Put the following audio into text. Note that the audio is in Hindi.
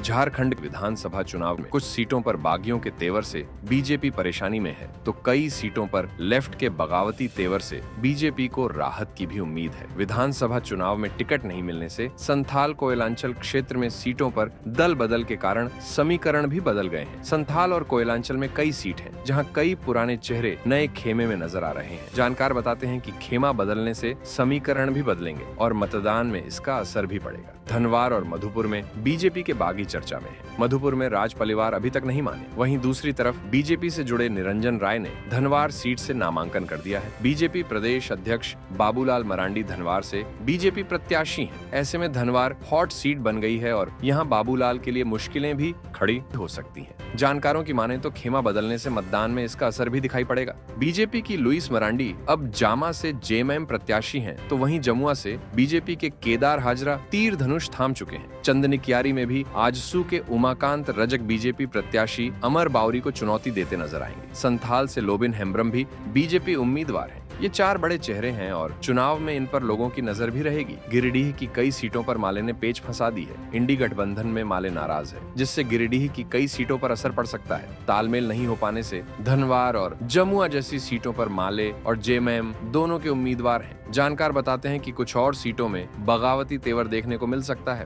झारखंड विधानसभा चुनाव में कुछ सीटों पर बागियों के तेवर से बीजेपी परेशानी में है, तो कई सीटों पर लेफ्ट के बगावती तेवर से बीजेपी को राहत की भी उम्मीद है। विधानसभा चुनाव में टिकट नहीं मिलने से संथाल कोयलांचल क्षेत्र में सीटों पर दल बदल के कारण समीकरण भी बदल गए हैं। संथाल और कोयलांचल में कई सीट हैं, जहां कई पुराने चेहरे नए खेमे में नजर आ रहे हैं। जानकार बताते हैं कि खेमा बदलने से समीकरण भी बदलेंगे और मतदान में इसका असर भी पड़ेगा। धनवार और मधुपुर में बीजेपी के बागी चर्चा में है। मधुपुर में राज परिवार अभी तक नहीं माने। वहीं दूसरी तरफ बीजेपी से जुड़े निरंजन राय ने धनवार सीट से नामांकन कर दिया है। बीजेपी प्रदेश अध्यक्ष बाबूलाल मरांडी धनवार से बीजेपी प्रत्याशी हैं। ऐसे में धनवार हॉट सीट बन गई है और यहाँ बाबूलाल के लिए मुश्किलें भी खड़ी हो सकती हैं। जानकारों की माने तो खेमा बदलने से मतदान में इसका असर भी दिखाई पड़ेगा। बीजेपी की लुईस मरांडी अब जामा से जेएमएम प्रत्याशी हैं, तो वहीं जमुआ से बीजेपी के केदार हाजरा तीर धनुष थाम चुके हैं। चंदनी कियारी में भी आजसू के उमाकांत रजक बीजेपी प्रत्याशी अमर बावरी को चुनौती देते नजर आएंगे। संथाल से लोबिन हेम्ब्रम भी बीजेपी उम्मीदवार हैं। ये चार बड़े चेहरे हैं और चुनाव में इन पर लोगों की नजर भी रहेगी। गिरिडीह की कई सीटों पर माले ने पेच फंसा दी है। इंडी गठबंधन में माले नाराज है, जिससे गिरिडीह की कई सीटों पर असर पड़ सकता है। तालमेल नहीं हो पाने से धनवार और जमुआ जैसी सीटों पर माले और जेएमएम दोनों के उम्मीदवार हैं। जानकार बताते हैं कि कुछ और सीटों में बगावती तेवर देखने को मिल सकता है।